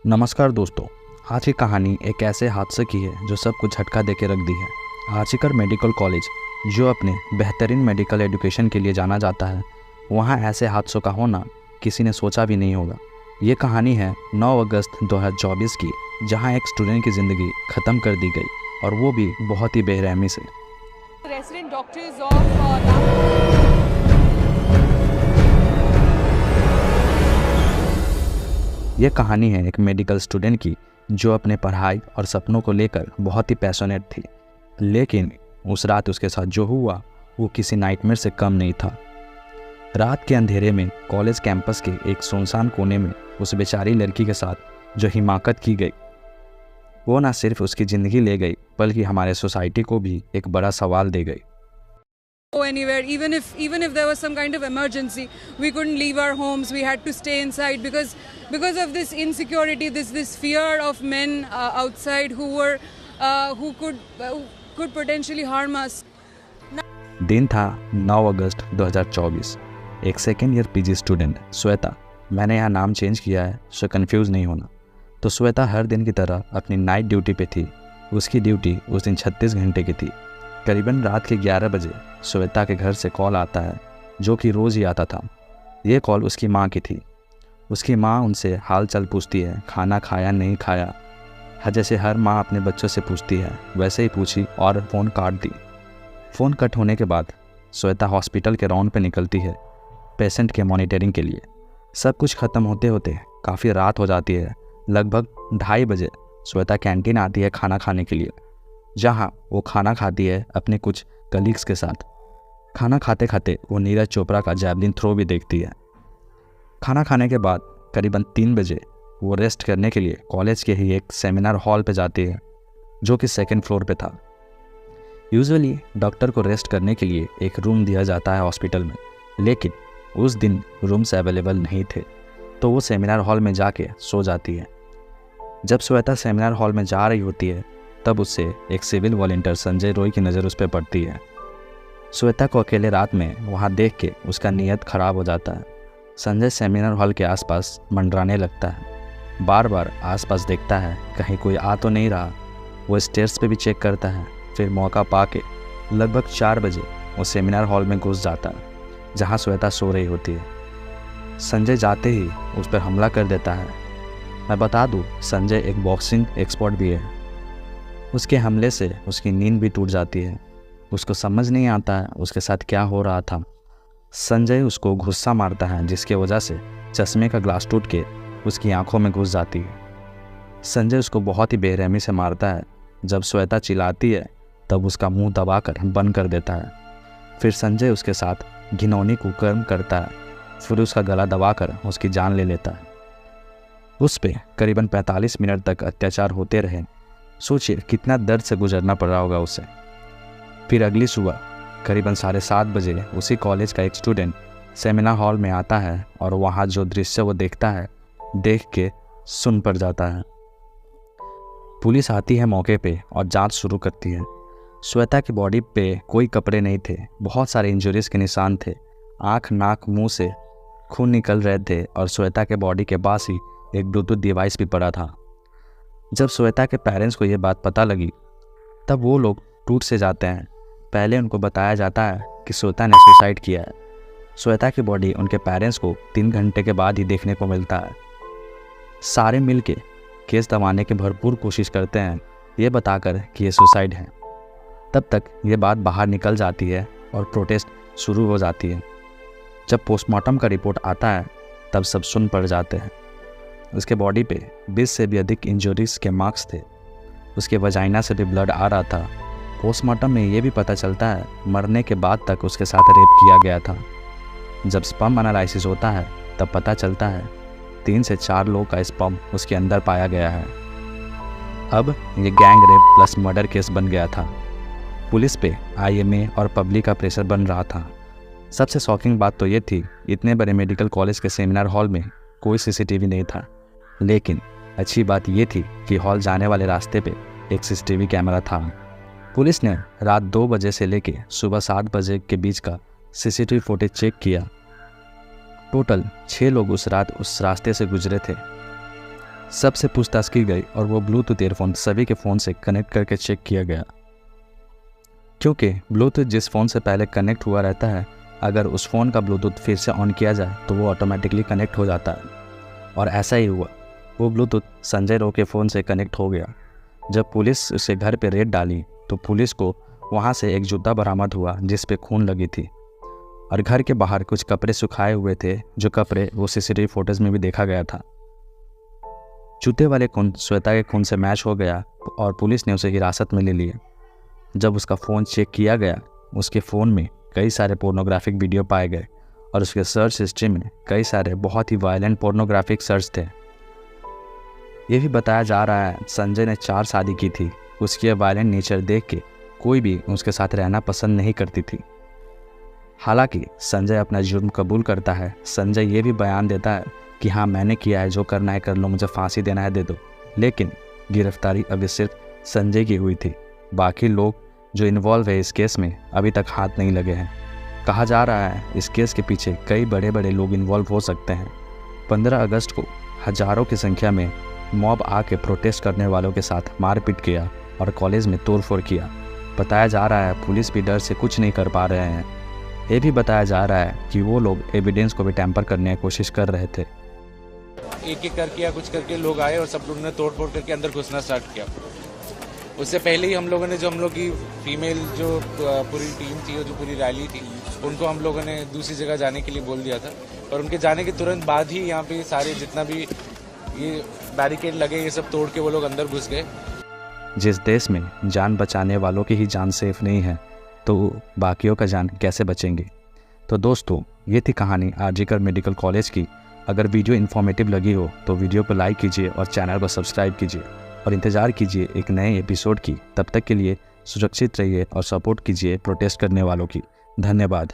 नमस्कार दोस्तों। आज की कहानी एक ऐसे हादसे की है जो सबको झटका देके रख दी है। आर्चिकर मेडिकल कॉलेज, जो अपने बेहतरीन मेडिकल एजुकेशन के लिए जाना जाता है, वहाँ ऐसे हादसों का होना किसी ने सोचा भी नहीं होगा। ये कहानी है 9 अगस्त 2024 की, जहाँ एक स्टूडेंट की ज़िंदगी ख़त्म कर दी गई, और वो भी बहुत ही बेरहमी से। Resident doctors of ये कहानी है एक मेडिकल स्टूडेंट की जो अपने पढ़ाई और सपनों को लेकर बहुत ही पैशनेट थी, लेकिन उस रात उसके साथ जो हुआ वो किसी नाइटमेयर से कम नहीं था। रात के अंधेरे में कॉलेज कैंपस के एक सुनसान कोने में उस बेचारी लड़की के साथ जो हिमाकत की गई, वो ना सिर्फ उसकी ज़िंदगी ले गई बल्कि हमारे सोसाइटी को भी एक बड़ा सवाल दे गई। go anywhere, even if there was some kind of emergency, we couldn't leave our homes. We had to stay inside because of this insecurity, this fear of men outside who could potentially harm us. दिन था 9 अगस्त 2024। एक second year PG student Shweta, मैंने यहाँ नाम change किया है so confuse नहीं होना। तो श्वेता हर दिन की तरह अपनी नाइट ड्यूटी पे थी। उसकी ड्यूटी उस दिन 36 घंटे की थी। करीबन रात के 11 बजे श्वेता के घर से कॉल आता है, जो कि रोज़ ही आता था। ये कॉल उसकी माँ की थी। उसकी माँ उनसे हाल चाल पूछती है, खाना खाया नहीं खाया। जैसे हर माँ अपने बच्चों से पूछती है वैसे ही पूछी और फ़ोन काट दी। फ़ोन कट होने के बाद श्वेता हॉस्पिटल के राउंड पे निकलती है पेशेंट के मॉनिटरिंग के लिए। सब कुछ ख़त्म होते होते काफ़ी रात हो जाती है। लगभग 2:30 बजे श्वेता कैंटीन आती है खाना खाने के लिए, जहाँ वो खाना खाती है अपने कुछ कलीग्स के साथ। खाना खाते खाते वो नीरज चोपड़ा का जैवलिन थ्रो भी देखती है। खाना खाने के बाद करीबन 3 बजे वो रेस्ट करने के लिए कॉलेज के ही एक सेमिनार हॉल पे जाती है, जो कि 2nd फ्लोर पे था। यूजुअली डॉक्टर को रेस्ट करने के लिए एक रूम दिया जाता है हॉस्पिटल में, लेकिन उस दिन रूम्स अवेलेबल नहीं थे, तो वो सेमिनार हॉल में जाके सो जाती है। जब श्वेता सेमिनार हॉल में जा रही होती है, तब उससे एक सिविल वॉलंटियर संजय रॉय की नज़र उस पर पड़ती है। श्वेता को अकेले रात में वहाँ देख के उसका नीयत ख़राब हो जाता है। संजय सेमिनार हॉल के आसपास मंडराने लगता है, बार बार आसपास देखता है कहीं कोई आ तो नहीं रहा। वो स्टेयर्स पे भी चेक करता है। फिर मौका पाके लगभग 4 बजे वो सेमिनार हॉल में घुस जाता है, जहाँ श्वेता सो रही होती है। संजय जाते ही उस पर हमला कर देता है। मैं बता दूँ, संजय एक बॉक्सिंग एक्सपर्ट भी है। उसके हमले से उसकी नींद भी टूट जाती है। उसको समझ नहीं आता है उसके साथ क्या हो रहा था। संजय उसको गुस्सा मारता है, जिसके वजह से चश्मे का ग्लास टूट के उसकी आंखों में घुस जाती है। संजय उसको बहुत ही बेरहमी से मारता है। जब श्वेता चिल्लाती है तब उसका मुंह दबाकर बंद कर देता है। फिर संजय उसके साथ घिनौनी कुकर्म करता है, फिर उसका गला दबाकर उसकी जान ले लेता है। उस पर करीबन 45 मिनट तक अत्याचार होते रहे। सोचिए कितना दर्द से गुजरना पड़ रहा होगा उसे। फिर अगली सुबह करीबन 7:30 बजे उसी कॉलेज का एक स्टूडेंट सेमिनार हॉल में आता है, और वहाँ जो दृश्य वो देखता है देख के सुन पड़ जाता है। पुलिस आती है मौके पे और जांच शुरू करती है। श्वेता की बॉडी पे कोई कपड़े नहीं थे, बहुत सारे इंजरीज के निशान थे। आँख, नाक, मुँह से खून निकल रहे थे, और श्वेता के बॉडी के पास ही एक ब्लूटूथ डिवाइस भी पड़ा था। जब श्वेता के पेरेंट्स को ये बात पता लगी, तब वो लोग टूट से जाते हैं। पहले उनको बताया जाता है कि श्वेता ने सुसाइड किया है। श्वेता की बॉडी उनके पेरेंट्स को 3 घंटे के बाद ही देखने को मिलता है। सारे मिलके केस दबाने की भरपूर कोशिश करते हैं, ये बताकर कि ये सुसाइड है। तब तक ये बात बाहर निकल जाती है और प्रोटेस्ट शुरू हो जाती है। जब पोस्टमार्टम का रिपोर्ट आता है तब सब सुन पड़ जाते हैं। उसके बॉडी पे 20 से भी अधिक इंजरीज के मार्क्स थे। उसके वजाइना से भी ब्लड आ रहा था। पोस्टमार्टम में ये भी पता चलता है मरने के बाद तक उसके साथ रेप किया गया था। जब स्पर्म एनालिसिस होता है तब पता चलता है 3 से 4 लोग का स्पर्म उसके अंदर पाया गया है। अब ये gang rape plus murder case बन गया था। पुलिस पे IMA और पब्लिक का प्रेशर बन रहा था। सबसे शॉकिंग बात तो ये थी, इतने बड़े मेडिकल कॉलेज के सेमिनार हॉल में कोई CCTV नहीं था। लेकिन अच्छी बात ये थी कि हॉल जाने वाले रास्ते पे एक CCTV कैमरा था। पुलिस ने रात 2 बजे से लेकर सुबह 7 बजे के बीच का CCTV फुटेज चेक किया। टोटल 6 लोग उस रात उस रास्ते से गुजरे थे। सबसे पूछताछ की गई और वो ब्लूटूथ ईयरफोन सभी के फ़ोन से कनेक्ट करके चेक किया गया, क्योंकि ब्लूटूथ जिस फ़ोन से पहले कनेक्ट हुआ रहता है, अगर उस फ़ोन का ब्लूटूथ फिर से ऑन किया जाए तो वो ऑटोमेटिकली कनेक्ट हो जाता है। और ऐसा ही हुआ, वो ब्लूटूथ संजय राव के फ़ोन से कनेक्ट हो गया। जब पुलिस उसके घर पे रेड डाली तो पुलिस को वहाँ से एक जूता बरामद हुआ जिस पे खून लगी थी, और घर के बाहर कुछ कपड़े सुखाए हुए थे, जो कपड़े वो सीसीटीवी फुटेज में भी देखा गया था। जूते वाले खून श्वेता के खून से मैच हो गया और पुलिस ने उसे हिरासत में ले लिया। जब उसका फ़ोन चेक किया गया, उसके फ़ोन में कई सारे पोर्नोग्राफिक वीडियो पाए गए और उसके सर्च हिस्ट्री में कई सारे बहुत ही वायलेंट पोर्नोग्राफिक सर्च थे। ये भी बताया जा रहा है संजय ने 4 शादी की थी। उसकी वायलेंट नेचर देख के कोई भी उसके साथ रहना पसंद नहीं करती थी। हालांकि संजय अपना जुर्म कबूल करता है। संजय ये भी बयान देता है कि हाँ, मैंने किया है, जो करना है कर लो, मुझे फांसी देना है दे दो। लेकिन गिरफ्तारी अभी सिर्फ संजय की हुई थी। बाकी लोग जो इन्वॉल्व है इस केस में अभी तक हाथ नहीं लगे हैं। कहा जा रहा है इस केस के पीछे कई बड़े बड़े लोग इन्वॉल्व हो सकते हैं। 15 अगस्त को हजारों की संख्या में मॉब आके प्रोटेस्ट करने वालों के साथ मारपीट किया और कॉलेज में तोड़फोड़ किया। बताया जा रहा है पुलिस भी डर से कुछ नहीं कर पा रहे हैं। ये भी बताया जा रहा है कि वो लोग एविडेंस को भी टैंपर करने की कोशिश कर रहे थे। एक एक करके या कुछ करके लोग आए और सब लोगों ने तोड़ फोड़ करके अंदर घुसना स्टार्ट किया। उससे पहले ही हम लोगों ने, जो हम लोग की फीमेल जो पूरी टीम थी और जो पूरी रैली थी, उनको हम लोगों ने दूसरी जगह जाने के लिए बोल दिया था। और उनके जाने के तुरंत बाद ही यहाँ पे सारे जितना भी ये बैरिकेड लगे ये सब तोड़ के वो लोग अंदर घुस गए। जिस देश में जान बचाने वालों की ही जान सेफ नहीं है तो बाकियों का जान कैसे बचेंगे। तो दोस्तों, ये थी कहानी आरजीकर मेडिकल कॉलेज की। अगर वीडियो इन्फॉर्मेटिव लगी हो तो वीडियो को लाइक कीजिए और चैनल को सब्सक्राइब कीजिए और इंतज़ार कीजिए एक नए एपिसोड की। तब तक के लिए सुरक्षित रहिए और सपोर्ट कीजिए प्रोटेस्ट करने वालों की। धन्यवाद।